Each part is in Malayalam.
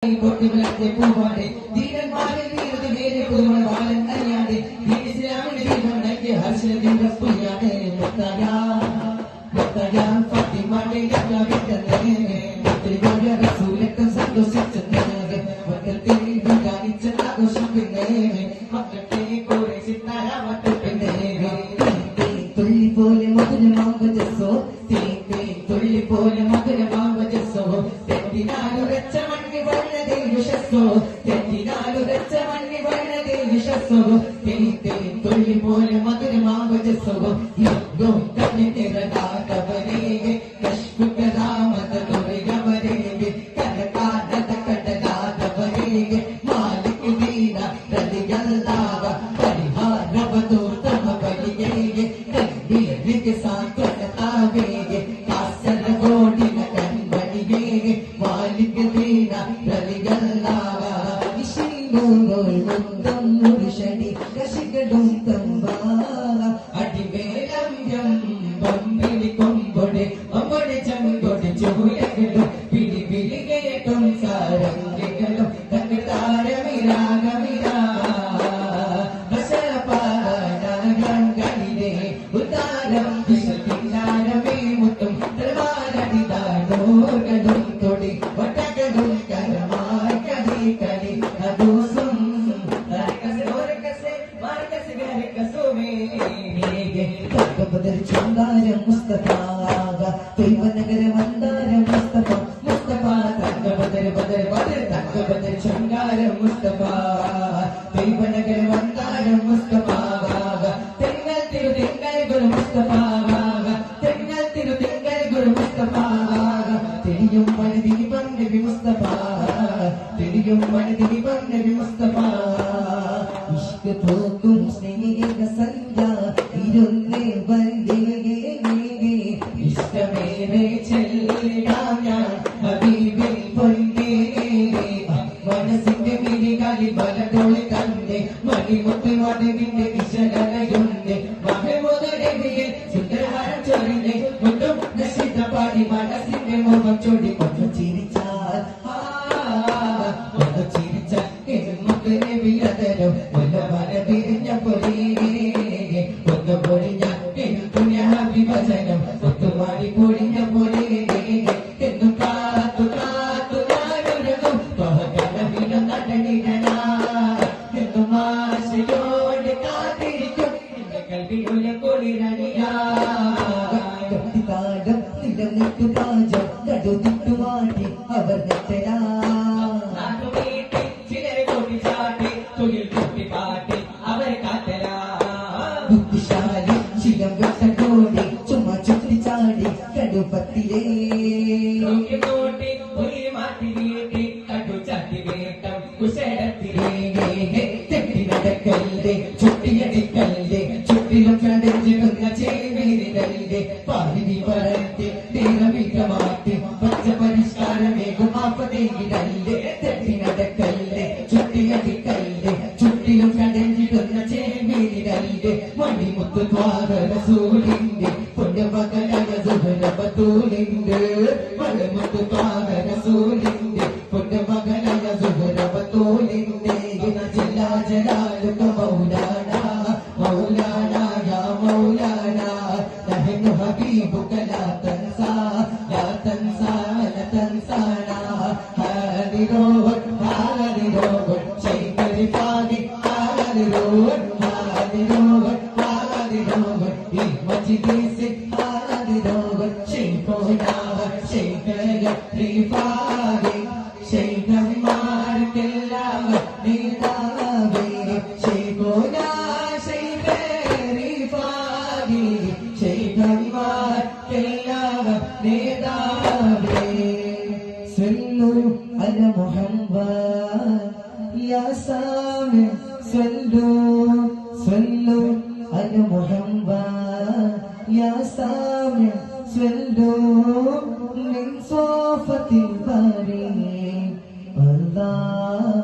പൂവാടെ ധീരന്മാരെ വീരതി വേറെ പുതുമണ ബാലൻ അറിയാതെ ഇസ്ലാമിന്റെ ദീപം നൽകിയ ഹർഷത്തിന്റെ പുയ്യാതെ മുത്തയാ ഫാത്തിമയുടെ യാത്രവിട്ടേ മുത്തയുടെ റസൂലത്തെ സന്തോഷിച്ചേ മക്കളത്തെ കാണിച്ച ആഘോഷിക്കുന്നേ മക്കളത്തെ കോരെ ചിത്താരാമത്തെ തുള്ളി പോലെ മധുരമാവജസോ തുള്ളി പോലെ മധുരമാവജസോ തെറ്റിനാലു രച്ച മണ്ണി വരണതേ വിശ്വസോ തെറ്റിനാലു രച്ച മണ്ണി വരണതേ വിശ്വസോ തുള്ളി പോലെ മധുരമാവജസോ യോഗോ കണ്ണിന്റെ റഗാതവരേകെ കശ്മുകരാമത തുറിയവരേകെ കനകാനത കടലാതവരേകെ മാലിക് ദീന റളിയല്ലാഹ പരിഹാരവദൂതമ വലിയേകെ കൽബിരികെ സാന്ത്വനതാവേകെ കാസർഗോഡിന കൺമണിയേകെ മാലിക് ദീന റളിയല്ലാഹ ഇശിങ്ങോൾ മുന്തം മുർശടി കശികടും തമ്പാ അടിവേലം യം ബമ്പിളി കൊമ്പൊടെ ഒമ്പൊടെ ചങ്കൊടെ ചൂലകളും പിടി പിടി കേട്ടും സാരംഗികളും തങ്ങൾ താരമിരാഗമിരാ ബസപാടങ്ങളിലെ ഉദാരം വിശുദ്ധിന്ദാരമേ മുത്തും തൽവാരടിതാടോകളും തൊടി ഒട്ടകളും കരമായി കടി കടി അദൂസും ചുങ്കാരം മുസ്തഫ ദൈവനഗര മന്ദാരം മുസ്തഫ മുസ്തഫ തങ്കബദർ ബദർ ബദർ തങ്കബദർ ചുങ്കാരം മുസ്തഫ ദൈവനഗര മന്ദാരം മുസ്തഫ തെങ്ങൽ തിരു തെങ്ങൽ ഗുരു മുസ്തഫ തെങ്ങൽ തിരു തെങ്ങൽ ഗുരു മുസ്തഫ തെളിയും മണിദീപം നബി മുസ്തഫ തെളിയും മണിദീപം നബി മുസ്തഫ ഇഷ്ക് തോക്കും സ്നേഹ സന്ധ്യ ഇരുന്നേ വന്ദികേ ഇഷ്ടമേറെ ചെല്ലിടാം ഞാൻ ഹബീബിൽ പൊന്നേ മനസ്സിന്റെ മിഴികളിൽ വലതോളി കണ്ടേ മണിമുത്ത് വടവിന്റെ വിശകലയുണ്ട് മഹമുദരവിയിൽ സുന്ദരഹാരം ചൊരിഞ്ഞേ മുട്ടും നശിത പാടി മനസ്സിന്റെ മുഖം ചൊടി കൊണ്ടു ചിരിച്ചാൽ കൊണ്ടു ചിരിച്ചാൽ മുത്ത് നബിയതരും മുല്ലമല പിരിഞ്ഞ പൊലി കൊന്നു പൊഴിഞ്ഞ വിഭജനം ഒത്തുമാടി പൊഴിഞ്ഞ പോലെ എന്നും കാത്തു കാത്തു ഞാനൊരുങ്ങും പഹകലവിലും നടനിടനാ എന്നും ആശയോടെ കാത്തിരിക്കും എന്റെ കൽവിയുടെ കൊളിരണിയാ കാലം നിലനിട്ടു പാചം കടുതിട്ടു മാറ്റി അവർ നെട്ടരാ ചിലരെ കൊട്ടിച്ചാട്ടി തൊഴിൽ കുട്ടി പാട്ടി അവരെ കാത്തരാ ബുദ്ധിശാലി ശിലം വെട്ടോടി ചുമ്മാ ചുറ്റിച്ചാടി കടുപ്പത്തിലേ നോട്ടി പുലി മാറ്റി വീട്ടി കടു ചാട്ടി വേട്ടം കുശലത്തിലേ തെറ്റി നടക്കല്ലേ ചുട്ടിയടിക്കല്ലേ ചുറ്റിലും കടഞ്ഞിടുന്ന ചേവേരിടല്ലേ പാലിനി പറത്തി തീരമിക മാറ്റി പച്ച പരിഷ്കാരമേകും ആപ്പതേകിടല്ലേ തെറ്റി നടക്കല്ലേ ചുട്ടിയടിക്കല്ലേ ചുറ്റിലും കടഞ്ഞിടുന്ന ചേവേരിടല്ലേ മണിമുത്ത് ദ്വാരസൂലിന്റെ പൊന്നമകനായ സുഹരബത്തൂലിന്റെ മണിമുത്ത് ദ്വാരസൂലിന്റെ പൊന്നമകനായ സുഹരബത്തൂലിന്റെ ജില്ലാ ജലാലുക മൗലാന മൗലാന യാ മൗലാന നഹ്നു ഹബീബുക ലാ തൻസാ ലാ തൻസാ ലാ തൻസാന ഹാദിറോൻ ഹാദിറോൻ ശൈഖരി ഫാദി ഹാദിറോൻ ഹാദിറോൻ ഹാദിറോൻ ഈ മജ്ലിസ് ഹാദിറോൻ ശൈഖോനാ ശൈഖര റിഫാദി ശൈഖന്മാർക്കെല്ലാം നേതാവേ ശൈഖോനാ ശൈഖര റിഫാദി ശൈഖന്മാർക്കെല്ലാം നേതാവേ സല്ലു അല മുഹമ്മദ് യാ സാമി സല്ലു സല്ലു അല മുഹമ്മദ് യാ സാമി സല്ലു മിൻ സോഫത്തിൽ ബാരി അല്ലാഹ്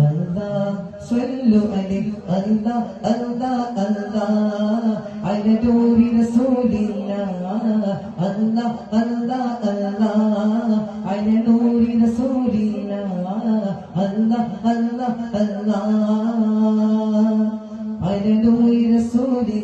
അല്ലാഹ് സല്ലു അലൈഹി അല്ലാഹ് അല്ലാഹ് അല്ലാഹ് അല നൂരി റസൂലില്ലാഹ് അല്ലാഹ് അല്ലാഹ് അല്ലാഹ് അല നൂരി റസൂലില്ലാഹ് അല്ലാ അല്ലാ അല്ലാ ഹല്ലേലൂയ റസൂലി